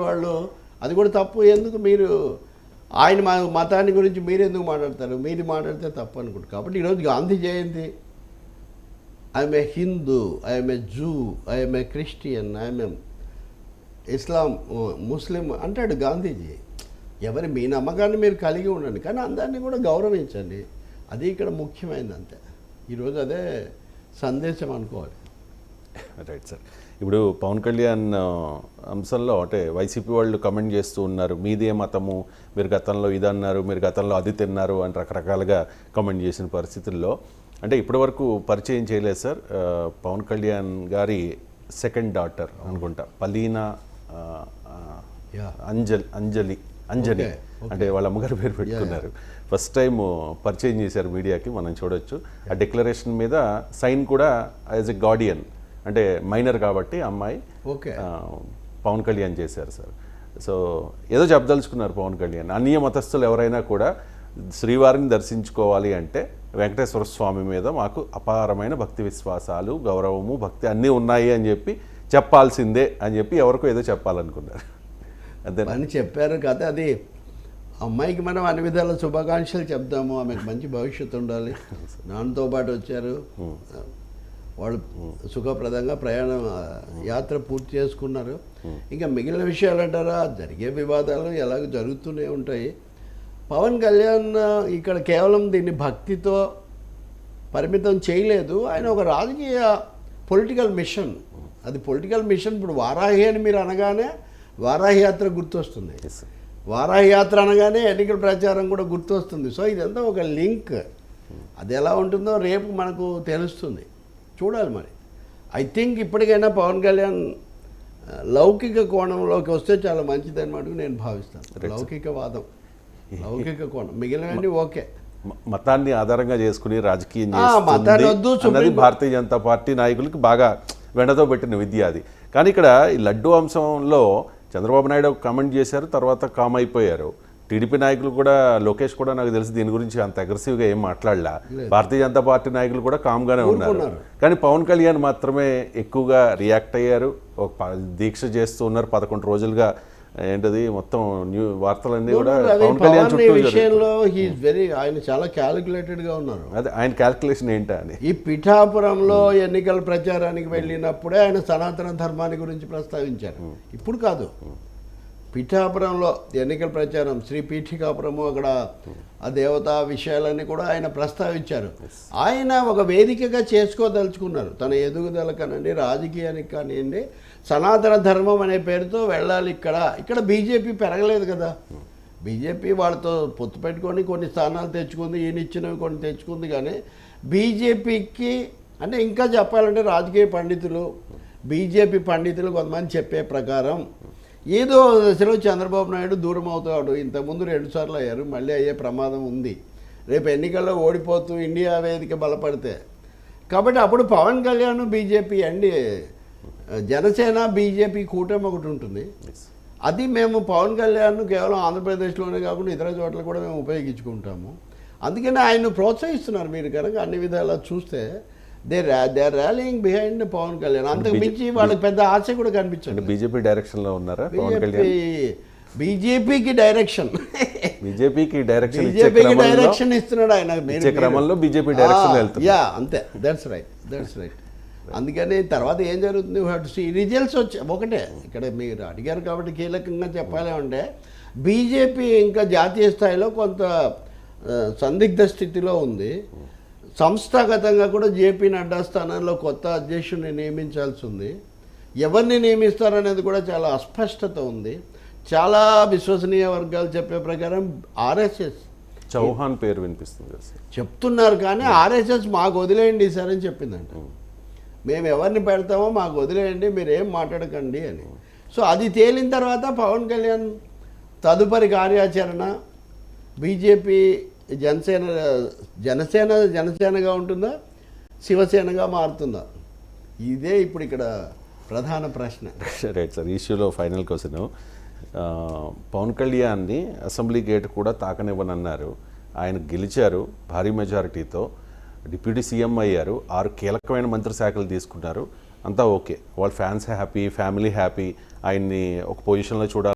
వాళ్ళు అది కూడా తప్పు. ఎందుకు మీరు ఆయన మతాన్ని గురించి మీరు ఎందుకు మాట్లాడతారు? మీరు మాట్లాడితే తప్పు అనుకుంటారు. కాబట్టి ఈరోజు Gandhi Jayanti, I'm a Hindu, I'm a Jew, I'm a Christian, I'm a Islam, ముస్లిం అంటాడు గాంధీజీ. ఎవరి మీ నమ్మకాన్ని మీరు కలిగి ఉండండి, కానీ అందరినీ కూడా గౌరవించండి. అది ఇక్కడ ముఖ్యమైనది అంతే. ఈరోజు అదే సందేశం అనుకోవాలి. Right sir. ఇప్పుడు పవన్ కళ్యాణ్ అంశంలో అంటే వైసీపీ వాళ్ళు కమెంట్ చేస్తూ ఉన్నారు, మీదే మతము, మీరు గతంలో ఇది అన్నారు, మీరు గతంలో అది తిన్నారు అని రకరకాలుగా కమెంట్ చేసిన పరిస్థితుల్లో అంటే ఇప్పటి వరకు పరిచయం చేయలేదు సార్. పవన్ కళ్యాణ్ గారి సెకండ్ డాటర్ అనుకుంటా, పలీనా అంజలి అంటే వాళ్ళ అమ్మగారి పేరు పెట్టుకున్నారు. ఫస్ట్ టైం పరిచయం చేశారు మీడియాకి, మనం చూడొచ్చు. ఆ డిక్లరేషన్ మీద సైన్ కూడా యాజ్ ఎ గార్డియన్, అంటే మైనర్ కాబట్టి అమ్మాయి పవన్ కళ్యాణ్ చేశారు సార్. సో ఏదో చెప్పదలుచుకున్నారు పవన్ కళ్యాణ్. అన్య మతస్థులు ఎవరైనా కూడా శ్రీవారిని దర్శించుకోవాలి అంటే వెంకటేశ్వర స్వామి మీద మాకు అపారమైన భక్తి విశ్వాసాలు, గౌరవము, భక్తి అన్నీ ఉన్నాయి అని చెప్పి చెప్పాల్సిందే అని చెప్పి ఎవరికో ఏదో చెప్పాలనుకున్నారు. అదే అని చెప్పారు కదా. అది అమ్మాయికి మనం అన్ని విధాల శుభాకాంక్షలు చెప్దాము, ఆమెకు మంచి భవిష్యత్తు ఉండాలి. నాన్నతో పాటు వచ్చారు, వాళ్ళు సుఖప్రదంగా ప్రయాణం యాత్ర పూర్తి చేసుకున్నారు. ఇంకా మిగిలిన విషయాలు అంటారా, జరిగే వివాదాలు ఎలాగ జరుగుతూనే ఉంటాయి. పవన్ కళ్యాణ్ ఇక్కడ కేవలం దీన్ని భక్తితో పరిమితం చేయలేదు. ఆయన ఒక రాజకీయ పొలిటికల్ మిషన్, అది పొలిటికల్ మిషన్. ఇప్పుడు వారాహి అని మీరు అనగానే వారాహి యాత్ర గుర్తొస్తుంది, వారాహి యాత్ర అనగానే ఎన్నికల ప్రచారం కూడా గుర్తొస్తుంది. సో ఇదంతా ఒక లింక్. అది ఎలా ఉంటుందో రేపు మనకు తెలుస్తుంది, చూడాలి. మరి ఐ థింక్ ఇప్పటికైనా పవన్ కళ్యాణ్ లౌకిక కోణంలోకి వస్తే చాలా మంచిదని మటుకు నేను భావిస్తాను. లౌకికవాదం, లౌకిక కోణం, మిగిలినవన్నీ ఓకే. మతాన్ని ఆధారంగా చేసుకుని రాజకీయం చేస్తుంది భారతీయ జనతా పార్టీ నాయకులకి బాగా వెండతో పెట్టిన విద్య అది. కానీ ఇక్కడ ఈ లడ్డు అంశంలో చంద్రబాబు నాయుడు కమెంట్ చేశారు, తర్వాత కామ్ అయిపోయారు. టీడీపీ నాయకులు కూడా, లోకేష్ కూడా నాకు తెలిసి దీని గురించి అంత అగ్రెసివ్గా ఏం మాట్లాడలా. భారతీయ జనతా పార్టీ నాయకులు కూడా కామ్గానే ఉన్నారు. కానీ పవన్ కళ్యాణ్ మాత్రమే ఎక్కువగా రియాక్ట్ అయ్యారు. ఒక దీక్ష చేస్తూ ఉన్నారు 11 రోజులుగా. ఏంటది మొత్తం వార్తలన్నీ కూడా పవన్ కళ్యాణ్ విషయంలో ఆయన చాలా క్యాలిక్యులేటెడ్గా ఉన్నారు. అదే ఆయన క్యాలిక్యులేషన్ ఏంటా అని. ఈ పిఠాపురంలో ఎన్నికల ప్రచారానికి వెళ్ళినప్పుడే ఆయన సనాతన ధర్మాన్ని గురించి ప్రస్తావించారు. ఇప్పుడు కాదు, పిఠాపురంలో ఎన్నికల ప్రచారం, శ్రీ పీఠికాపురము, అక్కడ ఆ దేవతా విషయాలన్నీ కూడా ఆయన ప్రస్తావించారు. ఆయన ఒక వేదికగా చేసుకోదలుచుకున్నారు. తన ఎదుగుదల కానివ్వండి, రాజకీయానికి కానివ్వండి, సనాతన ధర్మం అనే పేరుతో వెళ్ళాలి. ఇక్కడ బీజేపీ పెరగలేదు కదా. బీజేపీ వాళ్ళతో పొత్తు పెట్టుకొని కొన్ని స్థానాలు తెచ్చుకుంది, ఈయన ఇచ్చినవి కొన్ని తెచ్చుకుంది. కానీ బీజేపీకి అంటే ఇంకా చెప్పాలంటే రాజకీయ పండితులు, బీజేపీ పండితులు కొంతమంది చెప్పే ప్రకారం ఏదో దశలో చంద్రబాబు నాయుడు దూరం అవుతాడు. ఇంతకుముందు 2 సార్లు అయ్యారు, మళ్ళీ అయ్యే ప్రమాదం ఉంది రేపు ఎన్నికల్లో ఓడిపోతూ ఇండియా వేదిక బలపడితే. కాబట్టి అప్పుడు పవన్ కళ్యాణ్ బీజేపీ అండి, జనసేన బీజేపీ కూటమి ఒకటి ఉంటుంది. అది మేము పవన్ కళ్యాణ్ కేవలం ఆంధ్రప్రదేశ్లోనే కాకుండా ఇతర చోట్ల కూడా మేము ఉపయోగించుకుంటాము. అందుకని ఆయన్ను ప్రోత్సహిస్తున్నారు. మీరు కనుక అన్ని విధాలా చూస్తే they are rallying behind Pawan Kalyan. అంతకు మించి వాళ్ళకి పెద్ద ఆశ కూడా కనిపించండి. బీజేపీ డైరెక్షన్లో ఉన్నారా? బీజేపీకి డైరెక్షన్ ఇస్తున్నాడు ఆయన. అంతే, దట్స్ రైట్. అందుకని తర్వాత ఏం జరుగుతుంది, రిజల్ట్స్ ఒకటే. ఇక్కడ మీరు అడిగారు కాబట్టి కీలకంగా చెప్పాలి అంటే బీజేపీ ఇంకా జాతీయ స్థాయిలో కొంత సందిగ్ధ స్థితిలో ఉంది. సంస్థాగతంగా కూడా జేపీ నడ్డా స్థానంలో కొత్త అధ్యక్షుడిని నియమించాల్సి ఉంది. ఎవరిని నియమిస్తారనేది కూడా చాలా అస్పష్టత ఉంది. చాలా విశ్వసనీయ వర్గాలు చెప్పే ప్రకారం ఆర్ఎస్ఎస్ చౌహాన్ పేరు వినిపిస్తుంది చెప్తున్నారు. కానీ ఆర్ఎస్ఎస్ మాకు వదిలేయండి సార్ అని చెప్పిందంట. మేము ఎవరిని పెడతామో మాకు వదిలేయండి, మీరు ఏం మాట్లాడకండి అని. సో అది తేలిన తర్వాత పవన్ కళ్యాణ్ తదుపరి కార్యాచరణ బీజేపీ జనసేనగా ఉంటుందా, శివసేనగా మారుతుందా, ఇదే ఇప్పుడు ఇక్కడ ప్రధాన ప్రశ్న. Right sir. ఇష్యూలో ఫైనల్ క్వశ్చన్, పవన్ కళ్యాణ్ని అసెంబ్లీ గేట్ కూడా తాకనివ్వనన్నారు. ఆయన గెలిచారు భారీ మెజారిటీతో, డిప్యూటీ సీఎం అయ్యారు, 6 కీలకమైన మంత్రి శాఖలు తీసుకున్నారు. అంతా ఓకే, వాళ్ళ ఫ్యాన్స్ హ్యాపీ, ఫ్యామిలీ హ్యాపీ, ఆయన్ని ఒక పొజిషన్లో చూడాలి